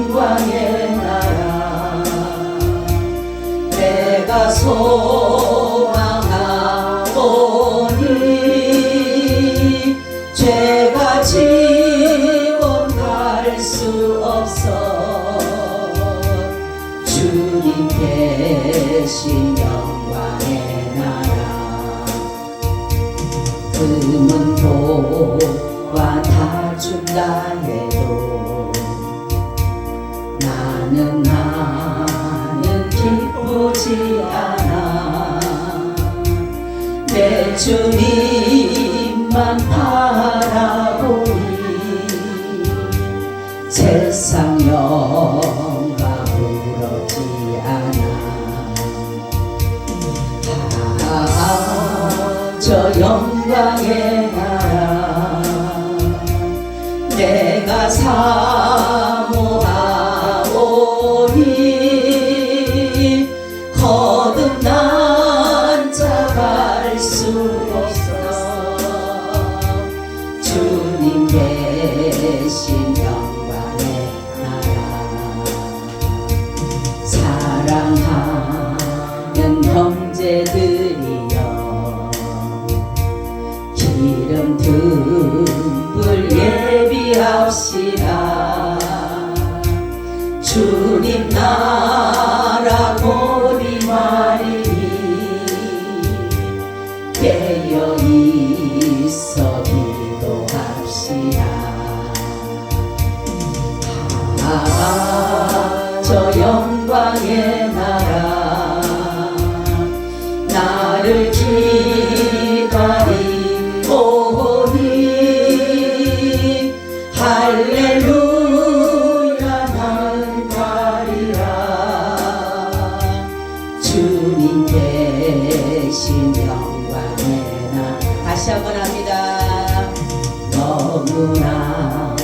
영광의 나라 내가 소망하오니 죄가 지고 갈 수 없어 주님 계신 영광의 나라 금은 보와 다 준다 해도 나는 기쁘지 않아 내 주님만 바라보니 세상 영광 부럽지 않아 저 영광의 나라 내가 사모하오니 거듭난 자 갈 수 없어 주님 계신 영광의 나라 사랑하는 형제들이여 기름 듬불 예비합시다 주님 나라 곧이 말이니 깨어 있어 기도합시다 저 영광의 나라 나를 기다리오니 할렐루야 나는 가리라 주님 계신 영광의 나라 다시 한번 합니다 너무나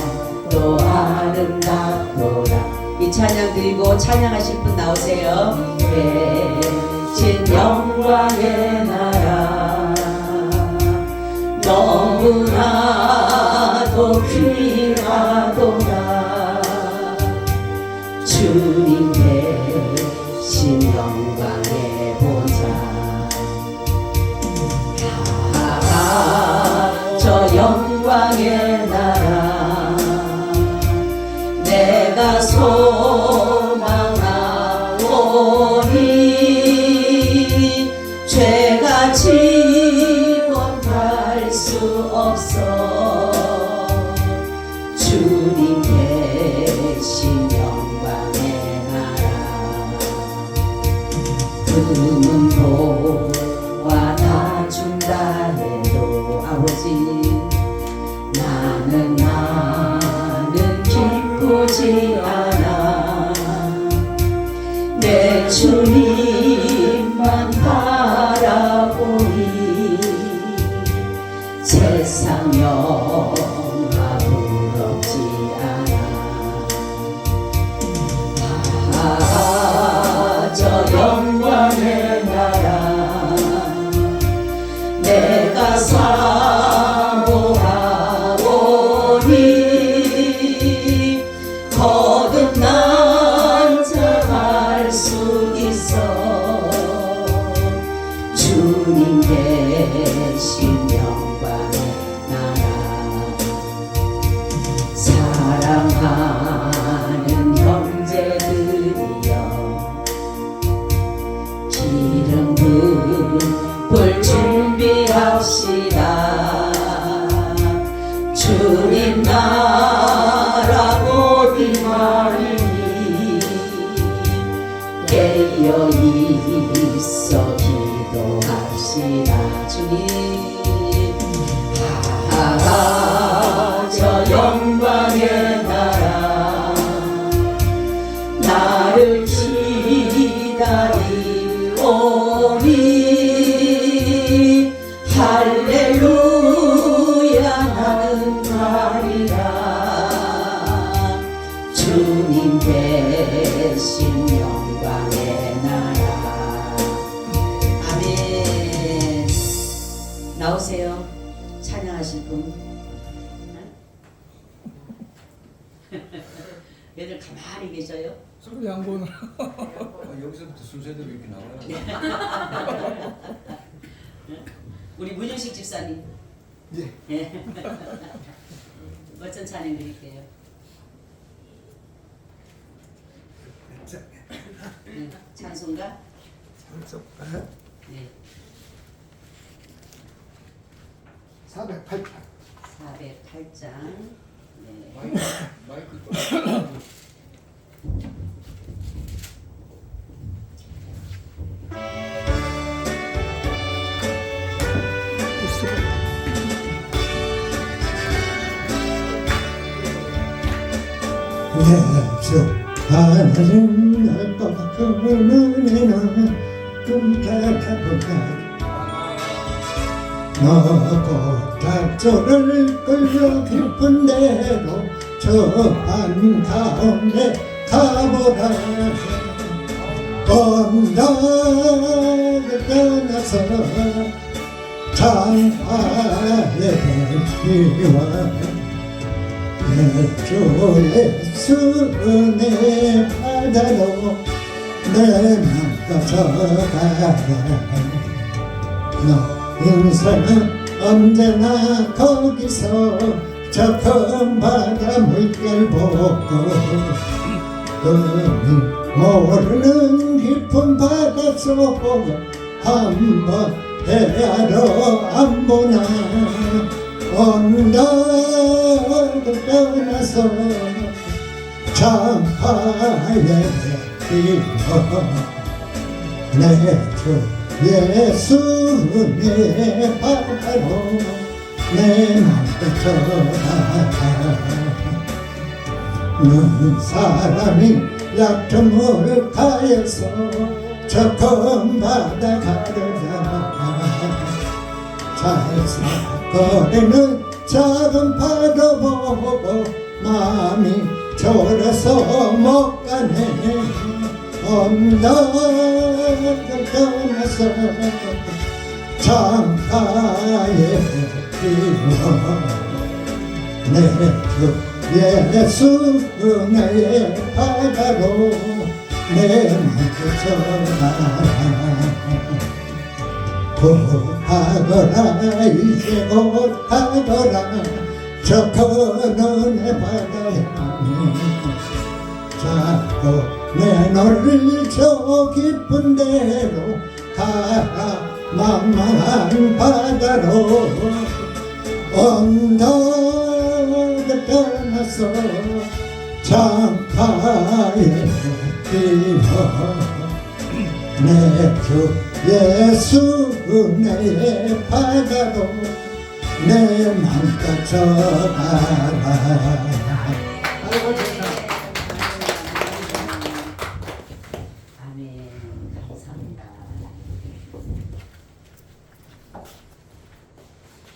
또 아름답도다 이 찬양 드리고 찬양하실 분 나오세요 계신 영광의 나라 너무나도 귀하도다 주님 계신 영광의 보좌 저 영광의 나라 내가 소망하오니 죄가 지고 갈 수 없어 주님 계신 영광의 나라 금은 보와 다 준다 해도 아버지 나는 기쁘지 않아 내 주님만 바라보니 세상 영화 부럽지 않아 저 영광의 나라 내가 사모하오니 거듭난 자 갈 수 있어 주님 계신 영광의 나라 사랑하는 형제들이여 기름 붓을 준비합시다 주님 나라 곧이 말이니 깨어 있어 기도합시다 주님 저 영광의 나라 나를 기다리오니 할렐루야 나는 가리라 주님 계신 영광의 나라 아멘 나오세요 찬양하실 분 애들 가만히 계셔요? 소리 안 보는. 여기서부터 순서대로 이렇게 나와요. 우리 문윤식 집사님. 예. 예. 멋진 찬양 드릴게요. 찬송가? 네. 408편. 408장. 네. 마이크 또. 내주 하늘은 넓고 그 눈에는 꿈까다보다 너고 닭조를 끌려 깊은 데로 저 한가운데 가보라 언덕을 떠나서 장화의 비와 내 예수의 바다로 내 맘까져가라 너 인생은 언제나 거기서 저 큰 바다 물결 보고 그 모르는 깊은 바닷속 한번 헤아려 안 보나 언덕을 떠나서 장파에 피어 내주 예수의 바다로 내 맘을 전하라 는 사람이 약점을 가해서 저 큰 바다 가려다 잘사거리는 작은 파도 보고 마음이 졸여서 못 가네 언덕을 떠나서 창가에 피워 내주 예수의 바다로 내 맘을 전하라 곧하거라 이제 곧하거라 저 그늘의 바다에 자꾸 내 너를 저 깊은 데로 가라 망망한 바다로 언덕을 떠나서 창가에 피어 내주 예수의 바다로 내 맘껏 전하라 아멘. 감사합니다.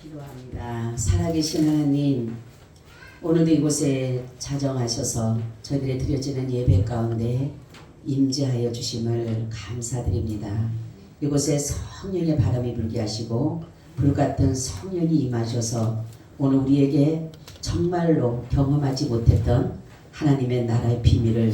기도합니다. 살아계신 하나님, 오늘도 이곳에 자정하셔서 저희들의 드려지는 예배 가운데 임재하여 주심을 감사드립니다. 이곳에 성령의 바람이 불게 하시고 불같은 성령이 임하셔서 오늘 우리에게 정말로 경험하지 못했던 하나님의 나라의 비밀을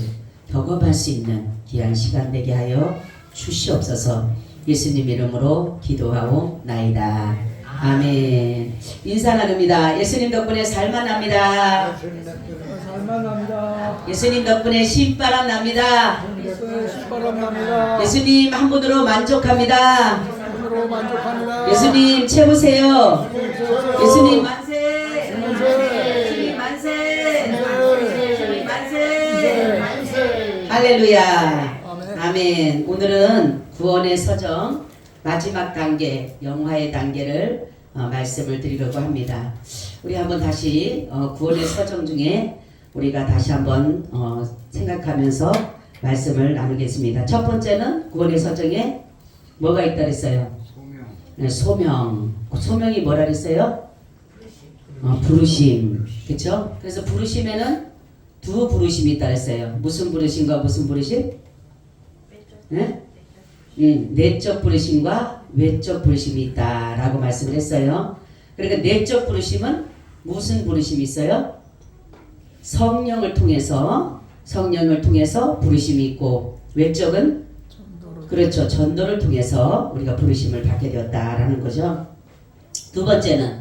경험할 수 있는 귀한 시간 되게 하여 주시옵소서. 예수님 이름으로 기도하옵나이다. 아멘. 인사 나눕니다. 예수님 덕분에 살만합니다. 살만합니다. 예수님 덕분에 신바람 납니다. 신바람 납니다. 예수님 한 분으로 만족합니다. 손으로 만족합니다. 예수님 최고세요. 예수님 만세. 예수님 만세. 예수님 만세. 할렐루야. 아멘. 오늘은 구원의 서정 마지막 단계, 영화의 단계를 말씀을 드리려고 합니다. 우리 한번 다시 구원의 서정 중에 우리가 다시 한번 생각하면서 말씀을 나누겠습니다. 첫 번째는 구원의 서정에 뭐가 있다 그랬어요? 소명. 네, 소명. 소명이 뭐라 그랬어요? 부르심. 그렇죠? 그래서 부르심에는 두 부르심이 있다 그랬어요. 무슨 부르심과 무슨 부르심? 네? 내적 부르심과 외적 부르심이 있다라고 말씀을 했어요. 그러니까 내적 부르심은 무슨 부르심이 있어요? 성령을 통해서 성령을 통해서 부르심이 있고 외적은 전도를 그렇죠. 전도를 통해서 우리가 부르심을 받게 되었다라는 거죠. 두 번째는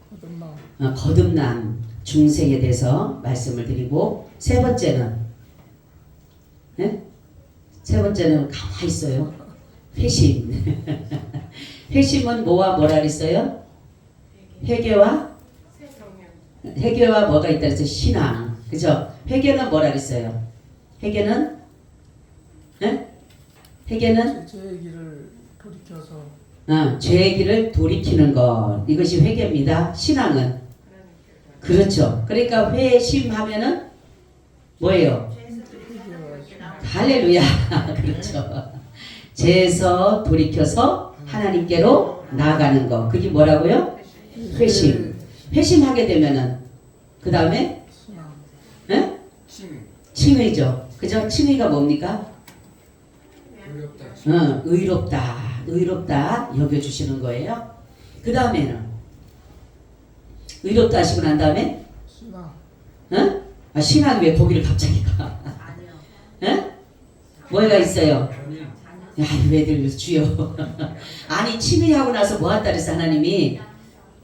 거듭남 거듭남 중생에 대해서 말씀을 드리고 세 번째는 예? 세 번째는 가만히 있어요. 회심. 회심은 뭐와 뭐라 그랬어요? 회개와 뭐가 있다 그랬어요? 신앙. 그죠? 회개는 뭐라 그랬어요? 회개는 예? 회개는 죄의 길을 돌이켜서 죄의 길을 돌이키는 것. 이것이 회개입니다. 신앙은 그렇죠. 그러니까 회심하면은 뭐예요? 할렐루야. 그렇죠. 죄에서 돌이켜서 하나님께로 나아가는 것. 그게 뭐라고요? 회심. 회심하게 되면은 그 다음에 신앙 예? 칭 칭의죠. 그죠? 칭의가 뭡니까? 어렵다. 의롭다 여겨주시는 거예요. 그 다음에는 의롭다 하시고 난 다음에 신앙 신앙이 왜 거기를 갑자기 가? 뭐가 있어요? 야, 왜들 주여? 아니 칭의하고 나서 뭐 한다 그랬어 하나님이?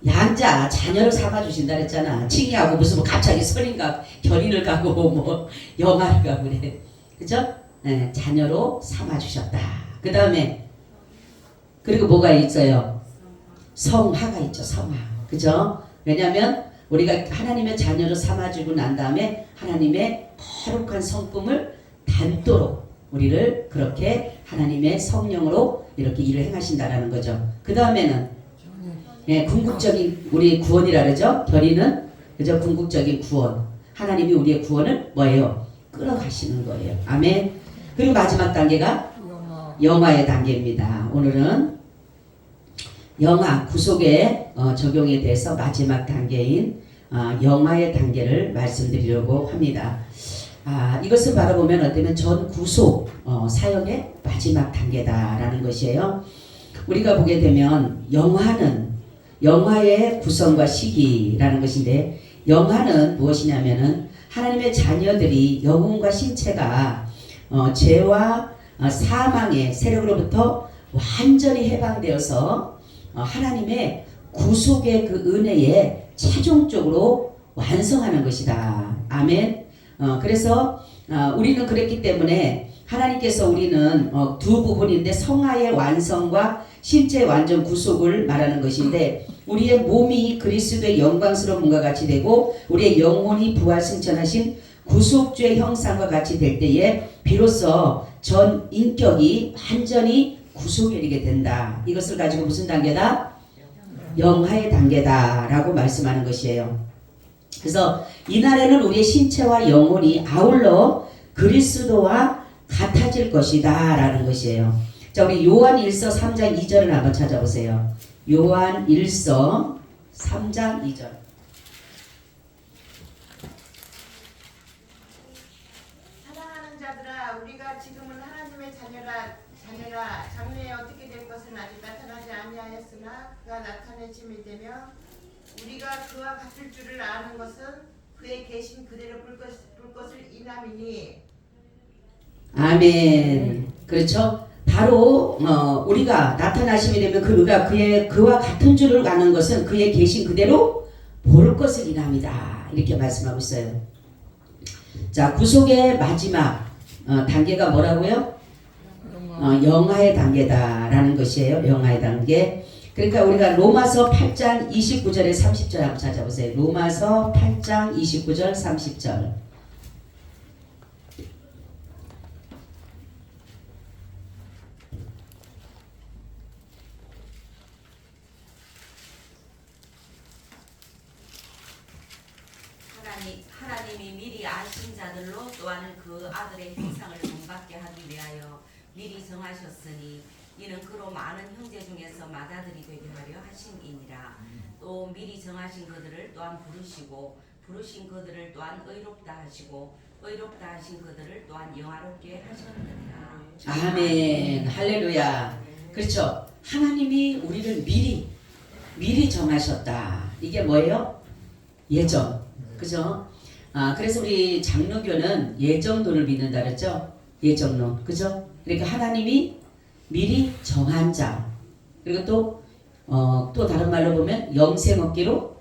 양자 자녀를 삼아 주신다 그랬잖아. 칭의하고 무슨 뭐 갑자기 선인가 결인을 가고 뭐 영화를 가고 그래. 그죠? 네, 자녀로 삼아 주셨다. 그 다음에 그리고 뭐가 있어요? 성화가 있죠. 성화. 그죠? 왜냐하면 우리가 하나님의 자녀로 삼아주고 난 다음에 하나님의 거룩한 성품을 닮도록 우리를 그렇게 하나님의 성령으로 이렇게 일을 행하신다라는 거죠. 그 다음에는 궁극적인 우리의 구원이라 그러죠. 결의는 그죠? 궁극적인 구원. 하나님이 우리의 구원을 뭐예요? 끌어가시는 거예요. 아멘. 그리고 마지막 단계가 영화의 단계입니다. 오늘은 영화 구속의 적용에 대해서 마지막 단계인 영화의 단계를 말씀드리려고 합니다. 이것을 바라보면 어쩌면 전 구속 사역의 마지막 단계다라는 것이에요. 우리가 보게 되면 영화의 구성과 시기라는 것인데 영화는 무엇이냐면은 하나님의 자녀들이 영혼과 신체가 죄와 사망의 세력으로부터 완전히 해방되어서 하나님의 구속의 그 은혜에 최종적으로 완성하는 것이다. 아멘. 그래서 우리는 그랬기 때문에 하나님께서 우리는 두 부분인데 성화의 완성과 신체의 완전 구속을 말하는 것인데 우리의 몸이 그리스도의 영광스러운 몸과 같이 되고 우리의 영혼이 부활 승천하신 구속주의 형상과 같이 될 때에 비로소 전 인격이 완전히 구속에 이르게 된다. 이것을 가지고 무슨 단계다? 영화의 단계다라고 말씀하는 것이에요. 그래서 이날에는 우리의 신체와 영혼이 아울러 그리스도와 같아질 것이다 라는 것이에요. 자, 우리 요한 1서 3장 2절을 한번 찾아보세요. 요한 1서 3장 2절. 사랑하는 자들아, 우리가 지금은 하나님의 자녀라 장래에 어떻게 될 것은 아직 나타나지 아니하였으나 그가 나타내심이 되며 우리가 그와 같을 줄을 아는 것은 그의 계신 그대로 볼 것을 인함이니. 아멘. 그렇죠? 바로 우리가 나타나심이 되면 그와 같은 줄을 아는 것은 그의 계신 그대로 볼 것을 인함이다. 이렇게 말씀하고 있어요. 자, 구속의 마지막 단계가 뭐라고요? 영화의 단계다라는 것이에요. 영화의 단계. 그러니까 우리가 로마서 8장 29절에 30절 한번 찾아보세요. 로마서 8장 29절 30절. 하나님이 미리 아신 자들로 또한 그 아들의 형상을 본받게 하기 위하여 미리 정하셨으니 이는 그로 많은 형제 중에서 맏아들이 되게 하려 하심이니라. 또 미리 정하신 그들을 또한 부르시고 부르신 그들을 또한 의롭다 하시고 의롭다 하신 그들을 또한 영화롭게 하셨느니라. 아멘. 할렐루야. 그렇죠. 하나님이 우리를 미리 정하셨다. 이게 뭐예요? 예전. 그죠? 그래서 우리 장로교는 예정론을 믿는다 그랬죠? 예정론. 그죠? 그러니까 하나님이 미리 정한 자. 그리고 또 다른 말로 보면 영생 얻기로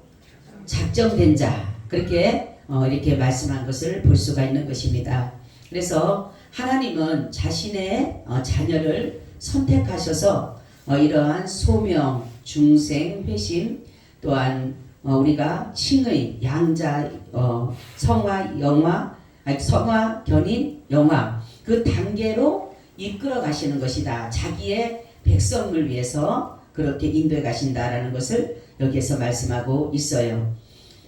작정된 자. 그렇게 이렇게 말씀한 것을 볼 수가 있는 것입니다. 그래서 하나님은 자신의 자녀를 선택하셔서 이러한 소명, 중생, 회심, 또한 우리가 칭의, 양자, 성화, 영화, 성화, 견인, 영화 그 단계로 이끌어 가시는 것이다. 자기의 백성을 위해서 그렇게 인도해 가신다라는 것을 여기에서 말씀하고 있어요.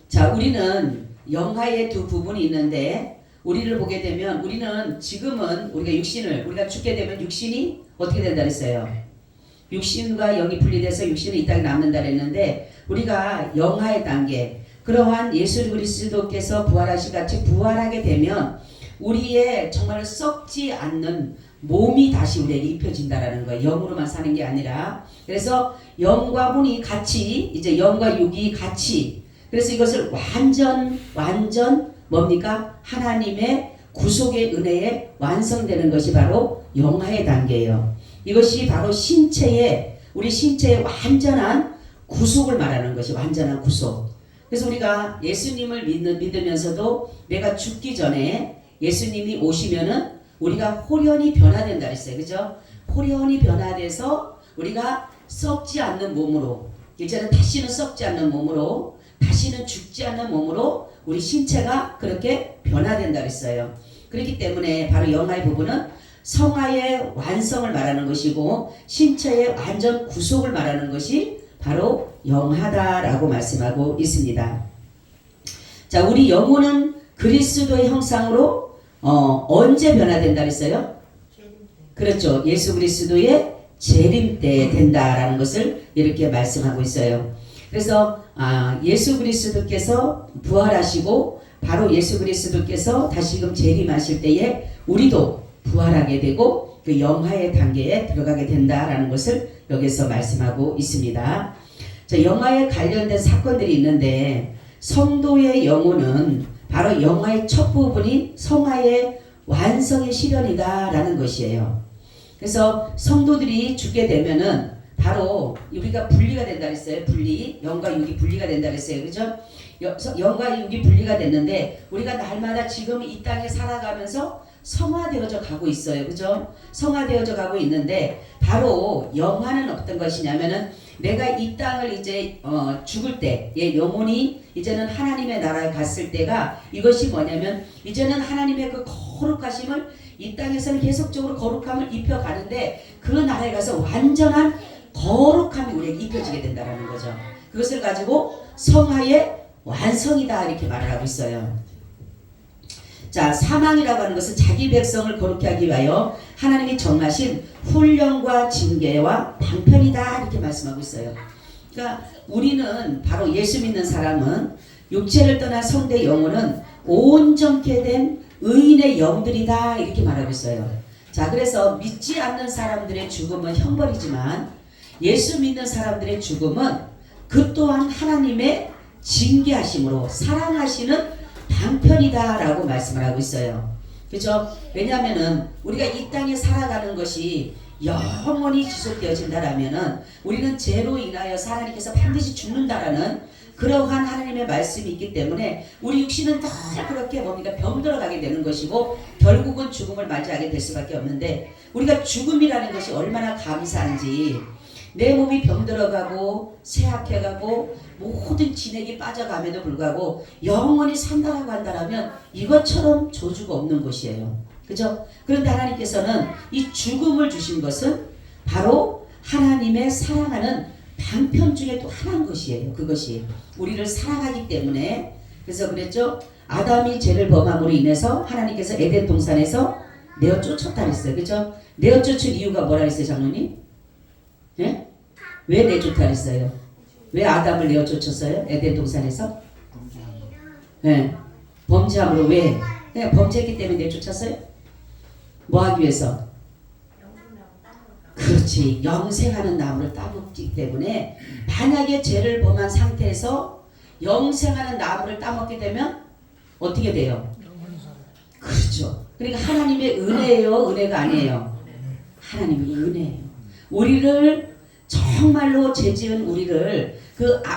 자, 우리는 영화의 두 부분이 있는데 우리를 보게 되면 우리는 지금은 우리가 죽게 되면 육신이 어떻게 된다 그랬어요? 육신과 영이 분리돼서 육신은 이 땅에 남는다 그랬는데 우리가 영화의 단계 그러한 예수 그리스도께서 부활하신 같이 부활하게 되면 우리의 정말 썩지 않는 몸이 다시 우리에게 입혀진다라는 거예요. 영으로만 사는 게 아니라. 그래서 영과 혼이 같이 이제 영과 육이 같이 그래서 이것을 완전 뭡니까? 하나님의 구속의 은혜에 완성되는 것이 바로 영화의 단계예요. 이것이 바로 우리 신체의 완전한 구속을 말하는 것이 완전한 구속. 그래서 우리가 예수님을 믿으면서도 내가 죽기 전에 예수님이 오시면은 우리가 홀연히 변화된다 그랬어요. 그죠? 홀연히 변화돼서 우리가 썩지 않는 몸으로 이제는 다시는 썩지 않는 몸으로 다시는 죽지 않는 몸으로 우리 신체가 그렇게 변화된다 그랬어요. 그렇기 때문에 바로 영화의 부분은 성화의 완성을 말하는 것이고 신체의 완전 구속을 말하는 것이 바로 영화다라고 말씀하고 있습니다. 자, 우리 영혼은 그리스도의 형상으로 언제 변화된다 그랬어요? 그렇죠. 예수 그리스도의 재림 때 된다라는 것을 이렇게 말씀하고 있어요. 그래서 예수 그리스도께서 부활하시고 바로 예수 그리스도께서 다시금 재림하실 때에 우리도 부활하게 되고 그 영화의 단계에 들어가게 된다라는 것을 여기서 말씀하고 있습니다. 자, 영화에 관련된 사건들이 있는데 성도의 영혼은 바로 영화의 첫 부분이 성화의 완성의 실현이다라는 것이에요. 그래서 성도들이 죽게 되면은 바로 우리가 분리가 된다 그랬어요. 영과 육이 분리가 된다 그랬어요. 그죠? 영과 육이 분리가 됐는데 우리가 날마다 지금 이 땅에 살아가면서 성화되어져 가고 있어요. 그죠? 성화되어져 가고 있는데 바로 영화는 어떤 것이냐면은 내가 이 땅을 이제 죽을 때 영혼이 이제는 하나님의 나라에 갔을 때가 이것이 뭐냐면 이제는 하나님의 그 거룩하심을 이 땅에서는 계속적으로 거룩함을 입혀가는데 그 나라에 가서 완전한 거룩함이 우리에게 입혀지게 된다는 거죠. 그것을 가지고 성화의 완성이다 이렇게 말을 하고 있어요. 자, 사망이라고 하는 것은 자기 백성을 거룩히 하기 위하여 하나님이 정하신 훈련과 징계와 방편이다 이렇게 말씀하고 있어요. 그러니까 우리는 바로 예수 믿는 사람은 육체를 떠난 성대 영혼은 온전케 된 의인의 영들이다 이렇게 말하고 있어요. 자, 그래서 믿지 않는 사람들의 죽음은 형벌이지만 예수 믿는 사람들의 죽음은 그 또한 하나님의 징계하심으로 사랑하시는 방편이다라고 말씀을 하고 있어요. 그렇죠? 왜냐하면은 우리가 이 땅에 살아가는 것이 영원히 지속되어진다라면은 우리는 죄로 인하여 하나님께서 반드시 죽는다라는 그러한 하나님의 말씀이 있기 때문에 우리 육신은 더 그렇게 병들어가게 되는 것이고 결국은 죽음을 맞이하게 될 수밖에 없는데 우리가 죽음이라는 것이 얼마나 감사한지 내 몸이 병들어가고 쇠약해가고 모든 진액이 빠져감에도 불구하고 영원히 산다라고 한다면 이것처럼 저주가 없는 것이에요. 그죠? 그런데 하나님께서는 이 죽음을 주신 것은 바로 하나님의 사랑하는 방편 중에 또 하나인 것이에요. 그것이 우리를 사랑하기 때문에 그래서 그랬죠. 아담이 죄를 범함으로 인해서 하나님께서 에덴 동산에서 내어 쫓았다 그랬어요. 그죠? 내어 쫓은 이유가 뭐라 그랬어요, 장로님? 예? 왜 내쫓다 그랬어요? 왜 아담을 내어 쫓았어요? 에덴 동산에서? 네. 범죄함으로 왜? 그냥 범죄했기 때문에 내쫓았어요? 뭐 하기 위해서? 그렇지. 영생하는 나무를 따먹기 때문에 만약에 죄를 범한 상태에서 영생하는 나무를 따먹게 되면 어떻게 돼요? 영원히 살아요. 그렇죠. 그러니까 하나님의 은혜예요, 은혜가 아니에요. 하나님의 은혜예요. 우리를 정말로 죄지은 우리를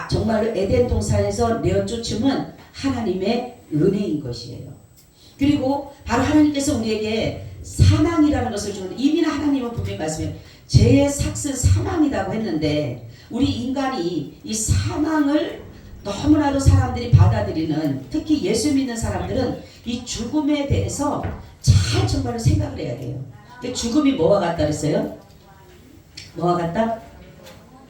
정말로 에덴 동산에서 내어 쫓음은 하나님의 은혜인 것이에요. 그리고 바로 하나님께서 우리에게 사망이라는 것을 주는데, 이미나 하나님은 분명히 말씀해요. 죄의 삭은 사망이라고 했는데, 우리 인간이 이 사망을 너무나도 사람들이 받아들이는, 특히 예수 믿는 사람들은 이 죽음에 대해서 잘 정말로 생각을 해야 돼요. 죽음이 뭐와 같다 그랬어요? 뭐와 같다?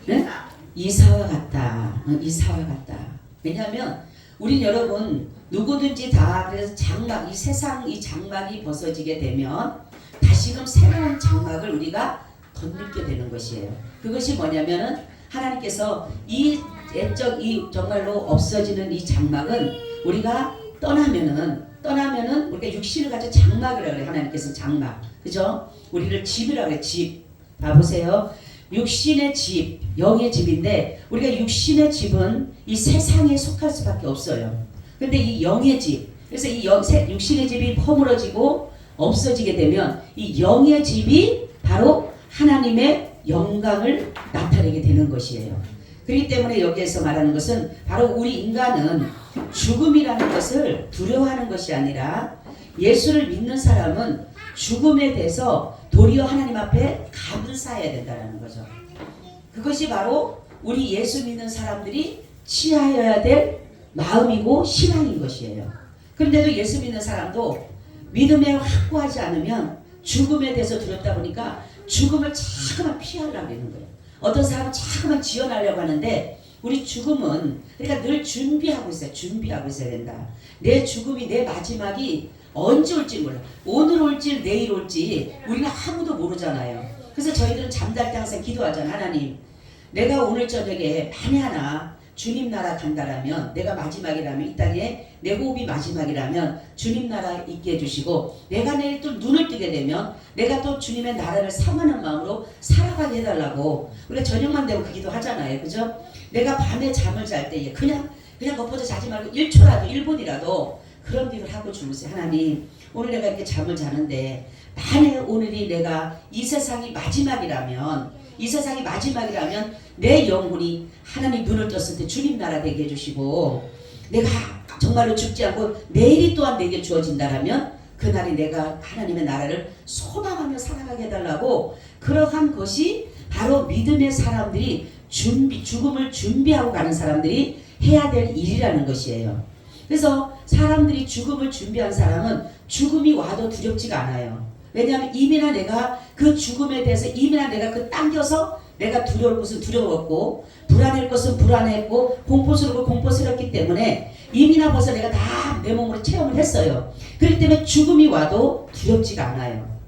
네? 이사와 같다. 이사와 같다. 왜냐하면 우리 여러분 누구든지 다 그래서 장막, 이 세상 이 장막이 벗어지게 되면 다시금 새로운 장막을 우리가 덧입게 되는 것이에요. 그것이 뭐냐면은 하나님께서 이 정말로 없어지는 이 장막은 우리가 떠나면은 우리가 육신을 가지고 장막이라고 그래요. 하나님께서 장막. 그죠? 우리를 집이라고 해요. 집. 봐보세요. 육신의 집, 영의 집인데 우리가 육신의 집은 이 세상에 속할 수밖에 없어요. 근데 이 영의 집, 그래서 이 육신의 집이 허물어지고 없어지게 되면 이 영의 집이 바로 하나님의 영광을 나타내게 되는 것이에요. 그렇기 때문에 여기에서 말하는 것은 바로 우리 인간은 죽음이라는 것을 두려워하는 것이 아니라, 예수를 믿는 사람은 죽음에 대해서 도리어 하나님 앞에 감사해야 된다는 거죠. 그것이 바로 우리 예수 믿는 사람들이 취하여야 될 마음이고 신앙인 것이에요. 그런데도 예수 믿는 사람도 믿음에 확고하지 않으면 죽음에 대해서 두렵다 보니까 죽음을 자꾸만 피하려고 하는 거예요. 어떤 사람은 자꾸만 지어내려고 하는데, 우리 죽음은 그러니까 늘 준비하고 있어요. 준비하고 있어야 된다. 내 죽음이, 내 마지막이 언제 올지 몰라. 오늘 올지 내일 올지 우리는 아무도 모르잖아요. 그래서 저희들은 잠잘 때 항상 기도하잖아요. 하나님, 내가 오늘 저녁에 만에 하나 주님 나라 간다라면, 내가 마지막이라면, 이 땅에 내 호흡이 마지막이라면 주님 나라 있게 해주시고, 내가 내일 또 눈을 뜨게 되면 내가 또 주님의 나라를 사모하는 마음으로 살아가게 해달라고 우리가 저녁만 되면 그 기도 하잖아요. 그죠? 내가 밤에 잠을 잘 때에 그냥 엎어져 자지 말고 1초라도 1분이라도 그런 기도를 하고 주무세요. 하나님, 오늘 내가 이렇게 잠을 자는데 만약 오늘이 내가 이 세상이 마지막이라면 내 영혼이 하나님 눈을 떴을 때 주님 나라 되게 해주시고, 내가 정말로 죽지 않고 내일이 또한 내게 주어진다라면 그날이 내가 하나님의 나라를 소망하며 살아가게 해달라고, 그러한 것이 바로 믿음의 사람들이 죽음을 준비하고 가는 사람들이 해야 될 일이라는 것이에요. 그래서 사람들이 죽음을 준비한 사람은 죽음이 와도 두렵지가 않아요. 왜냐하면 이미나 내가 그 죽음에 대해서 이미나 내가 당겨서 내가 두려울 것은 두려웠고, 불안할 것은 불안했고, 공포스럽고 공포스럽기 때문에 이미나 벌써 내가 다 내 몸으로 체험을 했어요. 그렇기 때문에 죽음이 와도 두렵지가 않아요.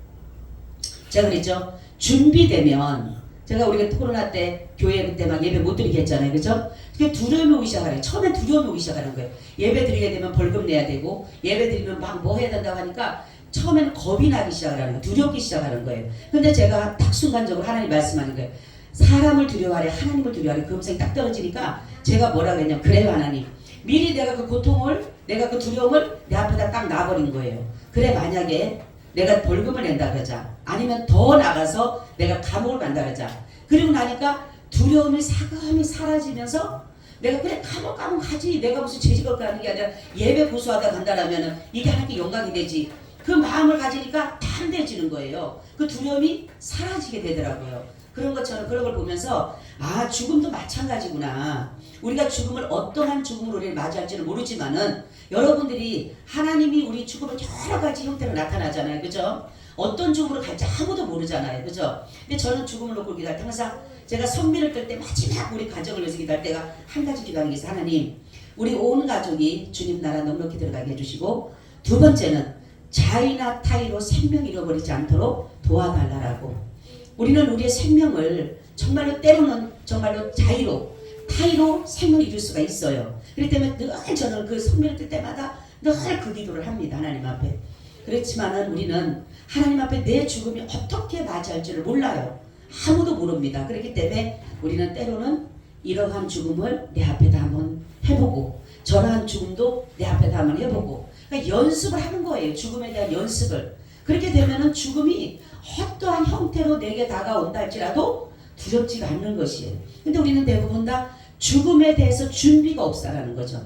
제가 그랬죠. 준비되면, 우리가 코로나 때 교회 그때 막 예배 못 드리게 했잖아요. 그죠? 그게 두려움이 오기 시작하는 거예요. 처음에 두려움이 오기 시작하는 거예요. 예배 드리게 되면 벌금 내야 되고, 예배 드리면 막 뭐 해야 된다고 하니까 처음에는 겁이 나기 시작하는 거예요. 두렵기 시작하는 거예요. 근데 제가 딱 순간적으로 하나님 말씀하는 거예요. 사람을 두려워하래, 하나님을 두려워하래. 그 음성이 딱 떨어지니까 제가 뭐라고 했냐면, 그래요 하나님, 미리 내가 그 고통을, 내가 그 두려움을 내 앞에다 딱 놔버린 거예요. 그래, 만약에 내가 벌금을 낸다 그러자, 아니면 더 나가서 내가 감옥을 간다 그러자, 그리고 나니까 두려움이 사감이 사라지면서 내가 그래 감옥 가지, 내가 무슨 죄지을 가는 게 아니라 예배 고수하다 간다라면 이게 하나님께 영광이 되지, 그 마음을 가지니까 담대해지는 거예요. 그 두려움이 사라지게 되더라고요. 그런 것처럼, 그런 걸 보면서 아, 죽음도 마찬가지구나. 우리가 죽음을 어떠한 죽음으로 우리를 맞이할지는 모르지만은, 여러분들이 하나님이 우리 죽음을 여러 가지 형태로 나타나잖아요. 그죠? 어떤 죽음으로 갈지 아무도 모르잖아요. 그죠? 근데 저는 죽음을 놓고 기도할 때 항상 제가 성민을 뜰 때 마지막 우리 가정을 위해서 기도할 때가 한 가지 기도하는 게 있어요. 하나님, 우리 온 가족이 주님 나라 넉넉히 들어가게 해주시고, 두 번째는 자의나 타의로 생명 잃어버리지 않도록 도와달라고. 우리는 우리의 생명을 정말로 때로는 정말로 자의로, 타의로 생명을 잃을 수가 있어요. 그렇기 때문에 늘 저는 그 성명을 뜰 때마다 늘 그 기도를 합니다. 하나님 앞에. 그렇지만은 우리는 하나님 앞에 내 죽음이 어떻게 맞이할지를 몰라요. 아무도 모릅니다. 그렇기 때문에 우리는 때로는 이러한 죽음을 내 앞에다 한번 해보고, 저러한 죽음도 내 앞에다 한번 해보고, 그러니까 연습을 하는 거예요. 죽음에 대한 연습을. 그렇게 되면은 죽음이 어떠한 형태로 내게 다가온다 할지라도 두렵지가 않는 것이에요. 근데 우리는 대부분 다 죽음에 대해서 준비가 없다라는 거죠.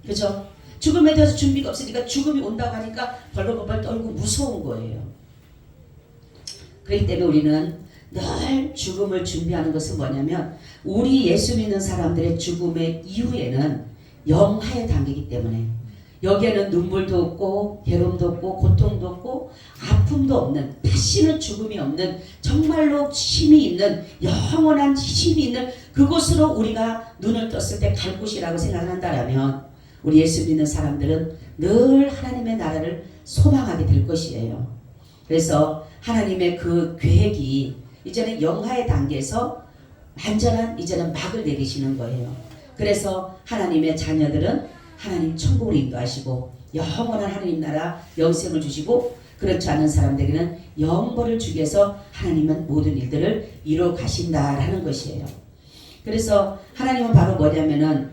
그죠? 죽음에 대해서 준비가 없으니까 죽음이 온다고 하니까 벌벌벌 떨고 무서운 거예요. 그렇기 때문에 우리는 늘 죽음을 준비하는 것은 뭐냐면 우리 예수 믿는 사람들의 죽음의 이후에는 영하의 단계이기 때문에 여기에는 눈물도 없고 괴로움도 없고 고통도 없고 아픔도 없는 다시는 죽음이 없는 정말로 힘이 있는 영원한 힘이 있는 그곳으로 우리가 눈을 떴을 때 갈 곳이라고 생각한다면 우리 예수 믿는 사람들은 늘 하나님의 나라를 소망하게 될 것이에요. 그래서 하나님의 그 계획이 이제는 영하의 단계에서 완전한 이제는 막을 내리시는 거예요. 그래서 하나님의 자녀들은 하나님 천국으로 인도하시고 영원한 하나님 나라 영생을 주시고 그렇지 않은 사람들에게는 영벌을 주기 위해서 하나님은 모든 일들을 이루어 가신다라는 것이에요. 그래서 하나님은 바로 뭐냐면은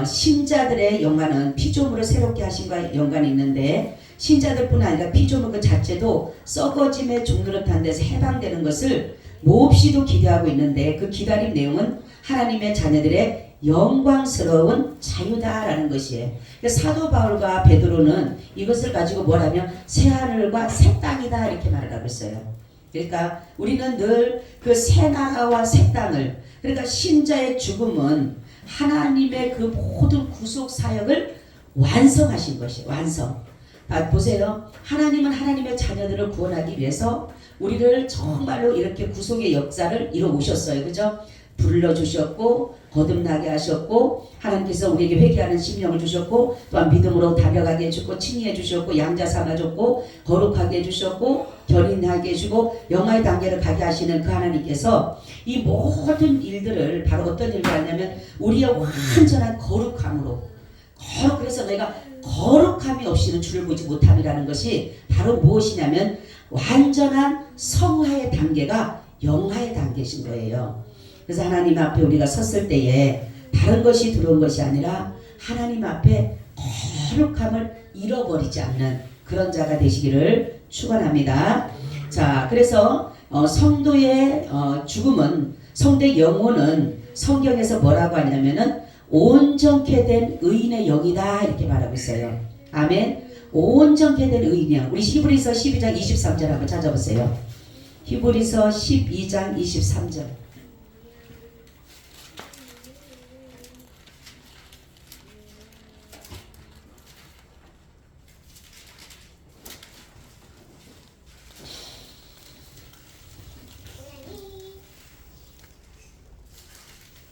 신자들의 영광은 피조물을 새롭게 하신과 연관이 있는데 신자들뿐 아니라 피조물 그 자체도 썩어짐의 종노릇한 데서 해방되는 것을 몹시도 기대하고 있는데 그 기다림 내용은 하나님의 자녀들의 영광스러운 자유다라는 것이에요. 사도 바울과 베드로는 이것을 가지고 뭐라면 새하늘과 새 땅이다 이렇게 말을 하고 있어요. 그러니까 우리는 늘 그 새 나라와 새 땅을 그러니까 신자의 죽음은 하나님의 그 모든 구속 사역을 완성하신 것이에요. 완성. 보세요. 하나님은 하나님의 자녀들을 구원하기 위해서 우리를 정말로 이렇게 구속의 역사를 이루어 오셨어요. 그죠? 불러주셨고 거듭나게 하셨고 하나님께서 우리에게 회개하는 심령을 주셨고 또한 믿음으로 다려가게 해주고 칭의해 주셨고 양자 삼아줬고 거룩하게 해주셨고 견인하게 해주고 영화의 단계를 가게 하시는 그 하나님께서 이 모든 일들을 바로 어떤 일을 하냐면 우리의 완전한 거룩함으로 그래서 내가 거룩함이 없이는 주를 보지 못함이라는 것이 바로 무엇이냐면 완전한 성화의 단계가 영화의 단계신 거예요. 그래서 하나님 앞에 우리가 섰을 때에 다른 것이 들어온 것이 아니라 하나님 앞에 거룩함을 잃어버리지 않는 그런 자가 되시기를 축원합니다. 자, 그래서 성도의 죽음은 성도의 영혼은 성경에서 뭐라고 하냐면은 온전케 된 의인의 영이다 이렇게 말하고 있어요. 아멘. 온전케 된 의인의 영. 우리 히브리서 12장 23절 한번 찾아보세요. 히브리서 12장 23절.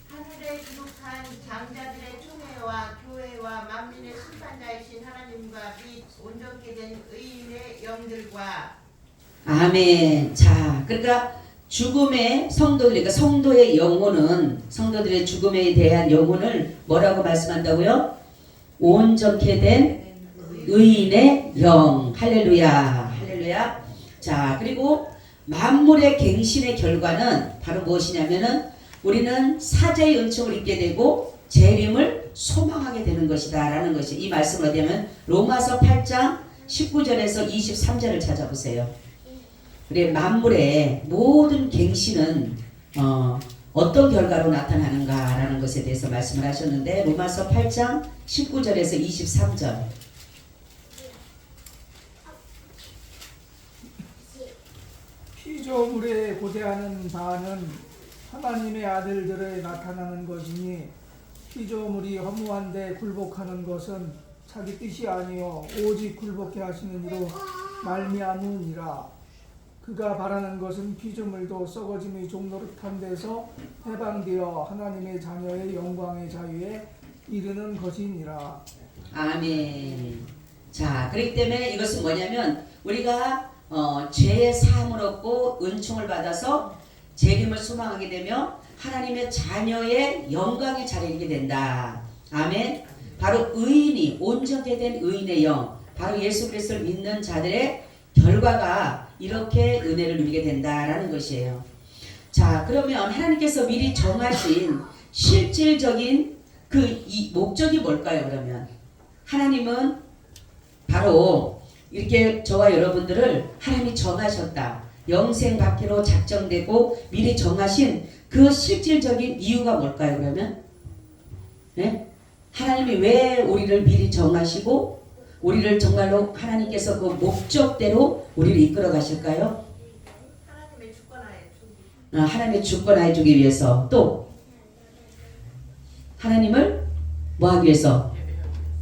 하늘에 기록한 장자들의 총회와 교회와 만민의 심판자이신 하나님과 및 온전케 된 의인의 영들과 아멘. 자, 그러니까 죽음의 성도들, 그러니까 성도의 영혼은 성도들의 죽음에 대한 영혼을 뭐라고 말씀한다고요? 온전케 된 의인의 영. 할렐루야. 할렐루야. 자, 그리고 만물의 갱신의 결과는 바로 무엇이냐면은 우리는 사제의 은총을 입게 되고 재림을 소망하게 되는 것이다 라는 것이 이 말씀을 어디 하면 로마서 8장 19절에서 23절을 찾아보세요. 그래 만물의 모든 갱신은 어떤 결과로 나타나는가 라는 것에 대해서 말씀을 하셨는데 로마서 8장 19절에서 23절 피조물에 고대하는 바는 하나님의 아들들에 나타나는 것이니 피조물이 허무한데 굴복하는 것은 자기 뜻이 아니요 오직 굴복해 하시는 이로 말미암으니라. 그가 바라는 것은 피조물도 썩어짐의 종노릇한 데서 해방되어 하나님의 자녀의 영광의 자유에 이르는 것이니라. 아멘. 자, 그렇기 때문에 이것은 뭐냐면 우리가 죄의 사함을 얻고 은총을 받아서 재림을 소망하게 되며 하나님의 자녀의 영광의 자리에 이르게 된다. 아멘. 바로 의인이 온전케 된 의인의 영, 바로 예수 그리스도를 믿는 자들의 결과가 이렇게 은혜를 누리게 된다라는 것이에요. 자, 그러면 하나님께서 미리 정하신 실질적인 그 이 목적이 뭘까요? 그러면 하나님은 바로 이렇게 저와 여러분들을 하나님이 정하셨다. 영생 받기로 작정되고 미리 정하신 그 실질적인 이유가 뭘까요? 그러면 네? 하나님이 왜 우리를 미리 정하시고 우리를 정말로 하나님께서 그 목적대로 우리를 이끌어 가실까요? 하나님의 주권하에 주기. 하나님의 주권하에 주기 위해서, 또 하나님을 뭐 하기 위해서?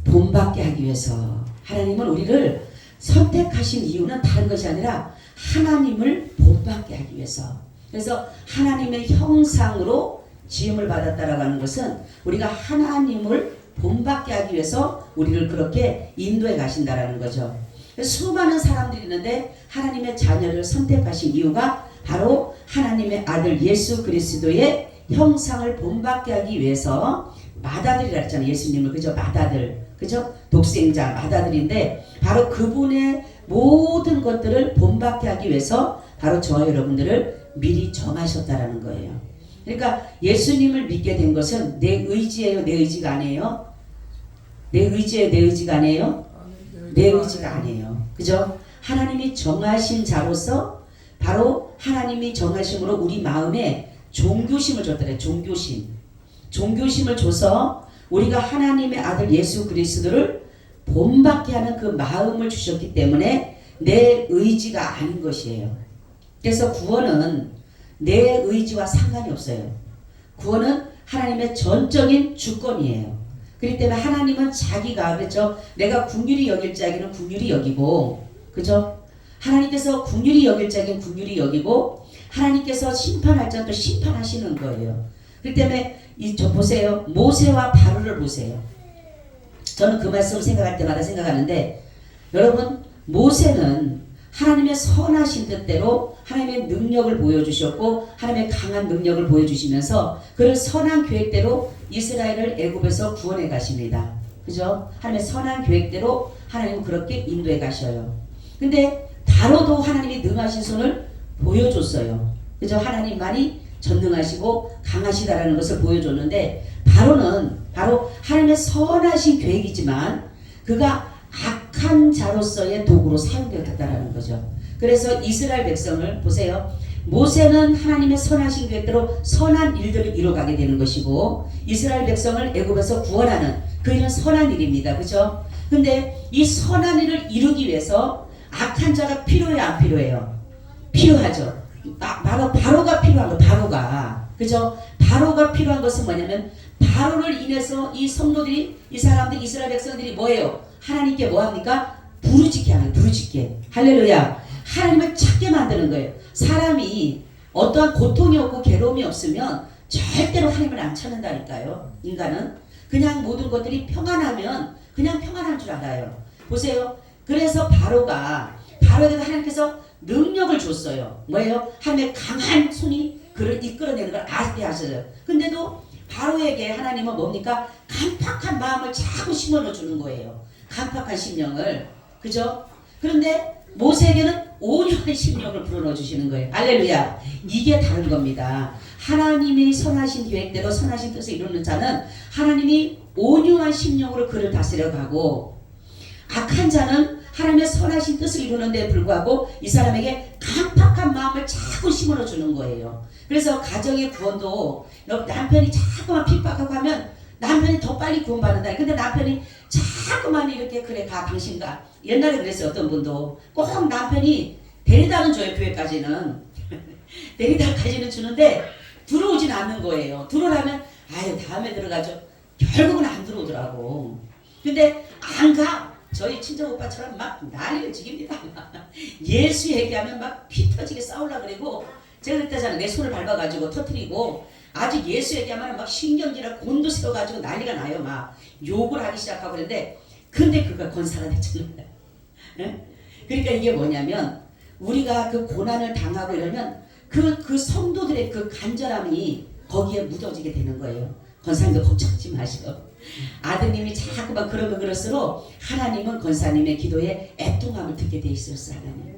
본받게 하기 위해서. 하나님은 우리를 선택하신 이유는 다른 것이 아니라 하나님을 본받게 하기 위해서. 그래서 하나님의 형상으로 지음을 받았다라고 하는 것은 우리가 하나님을 본받게 하기 위해서 우리를 그렇게 인도해 가신다라는 거죠. 수많은 사람들이 있는데 하나님의 자녀를 선택하신 이유가 바로 하나님의 아들 예수 그리스도의 형상을 본받게 하기 위해서. 맏아들이라 했잖아요. 예수님을. 그죠? 맏아들. 그죠? 독생자 맏아들인데 바로 그분의 모든 것들을 본받게 하기 위해서 바로 저와 여러분들을 미리 정하셨다라는 거예요. 그러니까 예수님을 믿게 된 것은 내 의지예요, 내 의지가 아니에요? 내 의지예요, 내 의지가 아니에요? 내 의지가 아니에요. 그죠? 하나님이 정하신 자로서 바로 하나님이 정하심으로 우리 마음에 종교심을 줬더래요. 종교심을 줘서 우리가 하나님의 아들 예수 그리스도를 본받게 하는 그 마음을 주셨기 때문에 내 의지가 아닌 것이에요. 그래서 구원은 내 의지와 상관이 없어요. 구원은 하나님의 전적인 주권이에요. 그렇기 때문에 하나님은 자기가, 그렇죠? 내가 국률이 여길 자에게는 국률이 여기고, 그죠? 하나님께서 국률이 여길 자에게는 국률이 여기고, 하나님께서 심판할 자는 또 심판하시는 거예요. 그렇기 때문에 저 보세요. 모세와 바로를 보세요. 저는 그 말씀을 생각할 때마다 생각하는데, 여러분, 모세는 하나님의 선하신 뜻대로 하나님의 능력을 보여주셨고 하나님의 강한 능력을 보여주시면서 그런 선한 계획대로 이스라엘을 애굽에서 구원해 가십니다. 그죠? 하나님의 선한 계획대로 하나님은 그렇게 인도해 가셔요. 근데 바로도 하나님이 능하신 손을 보여줬어요. 그죠? 하나님만이 전능하시고 강하시다라는 것을 보여줬는데, 바로는 바로 하나님의 선하신 계획이지만 그가 악한 자로서의 도구로 사용되었다라는 거죠. 그래서 이스라엘 백성을 보세요. 모세는 하나님의 선하신 계획대로 선한 일들을 이루어가게 되는 것이고, 이스라엘 백성을 애굽에서 구원하는 그 일은 선한 일입니다. 그죠? 근데 이 선한 일을 이루기 위해서 악한 자가 필요해요, 안 필요해요? 필요하죠. 바로가 필요한 거, 바로가. 그죠? 바로가 필요한 것은 뭐냐면, 바로를 인해서 이 성도들이, 이 사람들, 이스라엘 백성들이 뭐예요? 하나님께 뭐합니까? 부르짖게 하는, 부르짖게. 할렐루야. 하나님을 찾게 만드는 거예요. 사람이 어떠한 고통이 없고 괴로움이 없으면 절대로 하나님을 안 찾는다니까요. 인간은 그냥 모든 것들이 평안하면 그냥 평안한 줄 알아요. 보세요. 그래서 바로에게 하나님께서 능력을 줬어요. 뭐예요? 하나님의 강한 손이 그를 이끌어내는 걸 알게 하셔요. 근데도 바로에게 하나님은 뭡니까? 간팍한 마음을 자꾸 심어넣어 주는 거예요. 간팍한 심령을. 그죠? 그런데 모세에게는 온유한 심령을 불어넣어 주시는 거예요. 할렐루야. 이게 다른 겁니다. 하나님이 선하신 계획대로 선하신 뜻을 이루는 자는 하나님이 온유한 심령으로 그를 다스려 가고, 악한 자는 하나님의 선하신 뜻을 이루는 데 불구하고 이 사람에게 간팍한 마음을 자꾸 심어넣어 주는 거예요. 그래서 가정의 구원도 남편이 자꾸만 핍박하고 하면 남편이 더 빨리 구원받는다. 근데 남편이 자꾸만 이렇게, 그래 가 당신 가. 옛날에 그랬어요. 어떤 분도 꼭 남편이 데리다는 줘요. 교회까지는. 데리다까지는 주는데 들어오진 않는 거예요. 들어오라면 아유 다음에 들어가죠. 결국은 안 들어오더라고. 근데 안 가. 저희 친정 오빠처럼 막 난리를 지깁니다. 예수 얘기하면 막 피 터지게 싸우려고 그러고, 제가 그랬다잖아요. 내 손을 밟아가지고 터뜨리고, 아주 예수 얘기하면 막 신경질하고 곤두세워가지고 난리가 나요. 막 욕을 하기 시작하고 그랬는데, 근데 그가 권사가 됐잖아요. 그러니까 이게 뭐냐면, 우리가 그 고난을 당하고 이러면 그 성도들의 그 간절함이 거기에 묻어지게 되는 거예요. 권사님도 걱정하지 마시고. 아드님이 자꾸만 그러면 그럴수록 하나님은 권사님의 기도에 애통함을 듣게 돼 있었어요. 하나님.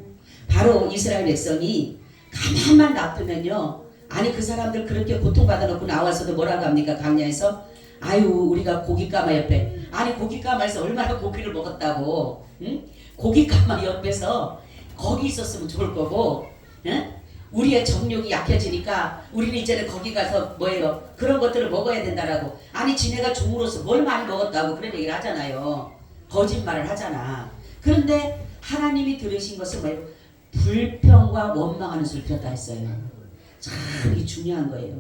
바로 이스라엘 백성이 가만만 놔두면요, 아니 그 사람들 그렇게 고통받아 놓고 나와서도 뭐라고 합니까? 강야에서 아유 우리가 고깃가마 옆에 아니 고깃가마에서 얼마나 고기를 먹었다고. 응? 고깃가마 옆에서 거기 있었으면 좋을 거고. 응? 우리의 정욕이 약해지니까 우리는 이제는 거기 가서 뭐예요? 그런 것들을 먹어야 된다라고. 아니 지네가 종으로서 뭘 많이 먹었다고 그런 얘기를 하잖아요. 거짓말을 하잖아. 그런데 하나님이 들으신 것은 뭐예요? 불평과 원망하는 소리를 들었다 했어요. 참 이게 중요한 거예요.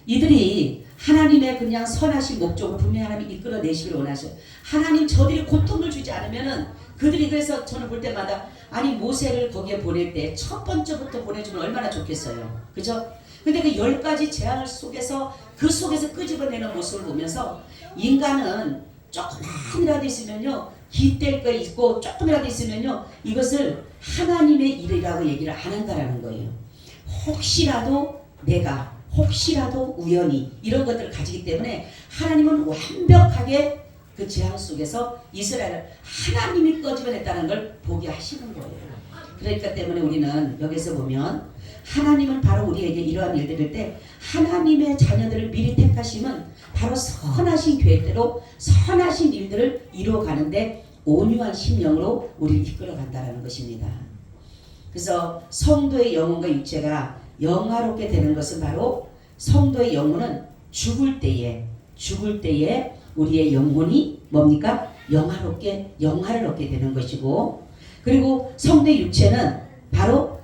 이들이 하나님의 그냥 선하신 목적을 분명히 하나님이 이끌어내시기를 원하셔요. 하나님 저들이 고통을 주지 않으면은 그들이 그래서 저는 볼 때마다 아니 모세를 거기에 보낼 때 첫 번째부터 보내주면 얼마나 좋겠어요. 그죠? 근데 그 10가지 재앙을 속에서 그 속에서 끄집어내는 모습을 보면서 인간은 조금이라도 있으면요 기댈 거 있고 조금이라도 있으면요 이것을 하나님의 일이라고 얘기를 안 한다라는 거예요. 혹시라도 내가 혹시라도 우연히 이런 것들을 가지기 때문에 하나님은 완벽하게 그 재앙 속에서 이스라엘을 하나님이 꺼집어냈다는 걸 보게 하시는 거예요. 그러니까 때문에 우리는 여기서 보면 하나님은 바로 우리에게 이러한 일들일 때 하나님의 자녀들을 미리 택하시면 바로 선하신 계획대로 선하신 일들을 이루어가는데 온유한 심령으로 우리를 이끌어간다는 것입니다. 그래서 성도의 영혼과 육체가 영화롭게 되는 것은 바로 성도의 영혼은 죽을 때에 우리의 영혼이 뭡니까? 영화를 얻게 되는 것이고, 그리고 성도의 육체는 바로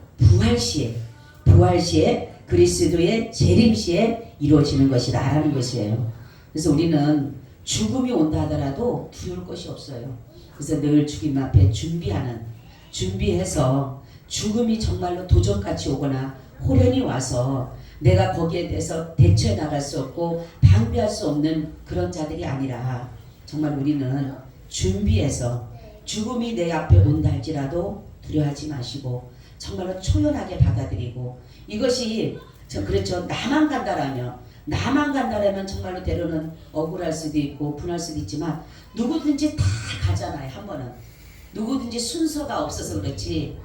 부활시에 그리스도의 재림시에 이루어지는 것이다 라는 것이에요. 그래서 우리는 죽음이 온다 하더라도 두려울 것이 없어요. 그래서 늘 주님 앞에 준비해서 죽음이 정말로 도적같이 오거나 호련히 와서 내가 거기에 대해서 대처해 나갈 수 없고 방비할 수 없는 그런 자들이 아니라 정말 우리는 준비해서 죽음이 내 앞에 온다 할지라도 두려워하지 마시고 정말로 초연하게 받아들이고, 이것이 그렇죠. 나만 간다라면 정말로 때로는 억울할 수도 있고 분할 수도 있지만 누구든지 다 가잖아요. 한 번은 누구든지 순서가 없어서 그렇지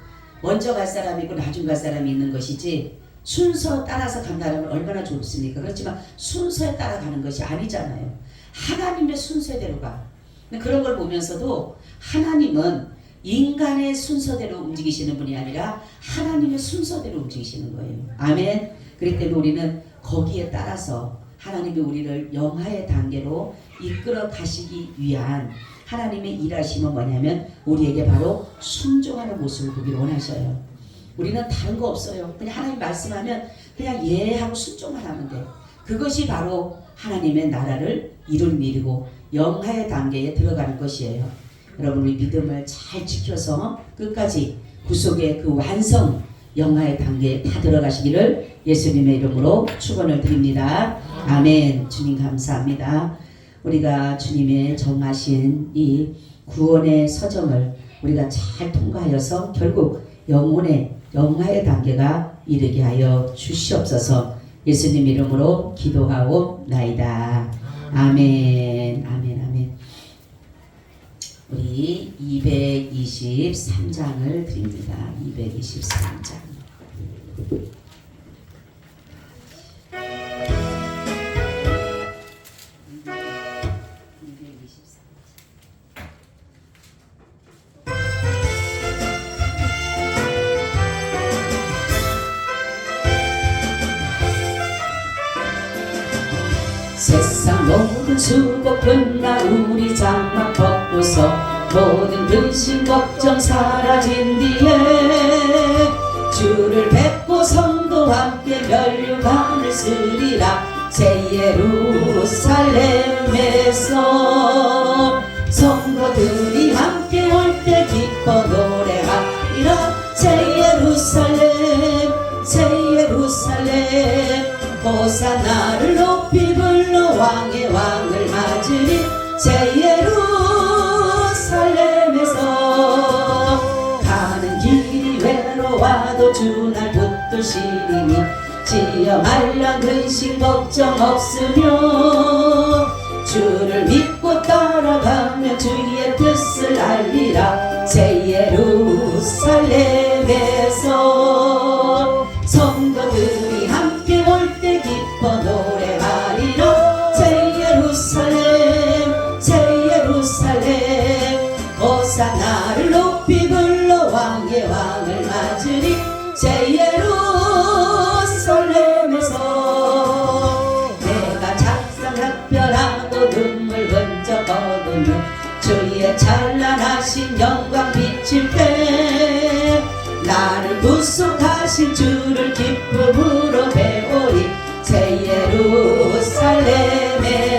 먼저 갈 사람이 있고 나중 갈 사람이 있는 것이지 순서 따라서 간다면 얼마나 좋습니까? 그렇지만 순서에 따라가는 것이 아니잖아요. 하나님의 순서대로 가. 그런 걸 보면서도 하나님은 인간의 순서대로 움직이시는 분이 아니라 하나님의 순서대로 움직이시는 거예요. 아멘. 그렇기 때문에 우리는 거기에 따라서 하나님이 우리를 영화의 단계로 이끌어 가시기 위한 하나님의 일하심은 뭐냐면 우리에게 바로 순종하는 모습을 보기를 원하셔요. 우리는 다른 거 없어요. 그냥 하나님 말씀하면 그냥 예하고 순종만 하면 돼요. 그것이 바로 하나님의 나라를 이루는 일이고 영화의 단계에 들어가는 것이에요. 여러분 우리 믿음을 잘 지켜서 끝까지 구속의 그 완성 영화의 단계에 다 들어가시기를 예수님의 이름으로 축원을 드립니다. 아멘. 주님 감사합니다. 우리가 주님의 정하신 이 구원의 서정을 우리가 잘 통과하여서 결국 영화의 단계가 이르게 하여 주시옵소서. 예수님 이름으로 기도하옵나이다. 아멘. 아멘. 아멘. 우리 223장을 드립니다. 223장. 세상 모든 수고 끝나 우리 장막 벗고서 모든 근심 걱정 사라진 뒤에 주를 뵙고 성도와 함께 멸류관을 쓰리라. 새 예루살렘에서 성도들이 함께 올 때 기뻐 노래하리라. 새 예루살렘 호산나를 높이 불러 왕의 왕을 맞으리. 새 예루살렘에서 가는 길이 외로워도 주 날 붙드시리니 지어 말란 근심 걱정 없으며 주를 믿고 따라가며 주의 뜻을 알리라. 새 예루살렘에서 성도들이 함께 올 때 기뻐 노래하리라. 새 예루살렘 맞으리 새 예루살렘에서 내가 작상 작별하고 눈물 번쩍 거두며 주의 찬란하신 영광 비칠 때 나를 구속하신 주를 기쁨으로 배우리 새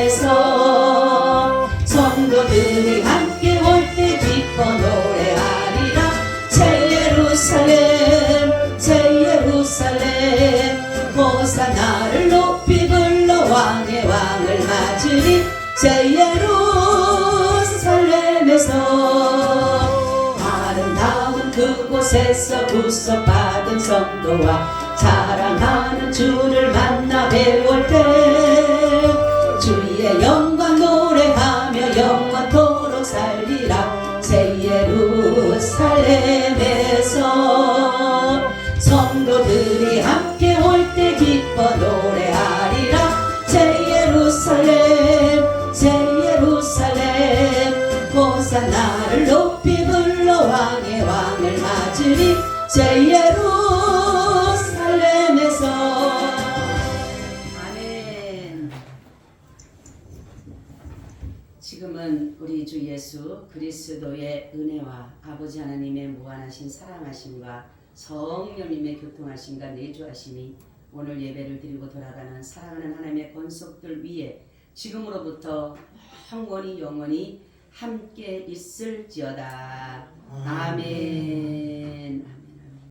예루살렘에서 성도들이 함께 올 때 기뻐 노래하리라 새 예루살렘 새 예루살렘 호산나를 높이 불러 왕의 왕을 맞으리 새 예루살렘에서 아름다운 그곳에서 구속받은 성도와 사랑하는 주를 만나 배울 때 주의 영광 노래하며 영원토록 살리라 새 예루살렘에서 성도들이 함께 올 때 기뻐 노래하리라 새 예루살렘 새 예루살렘 호산나를 높이 불러 왕의 왕을 맞으리 새 예루살렘에서 아멘. 지금은 우리 주 예수 그리스도의 은혜와 아버지 하나님의 무한하신 사랑하심과 성령님의 교통하심과 내주하심이 오늘 예배를 드리고 돌아가는 사랑하는 하나님의 권속들 위에 지금으로부터 영원히 함께 있을지어다. 아멘.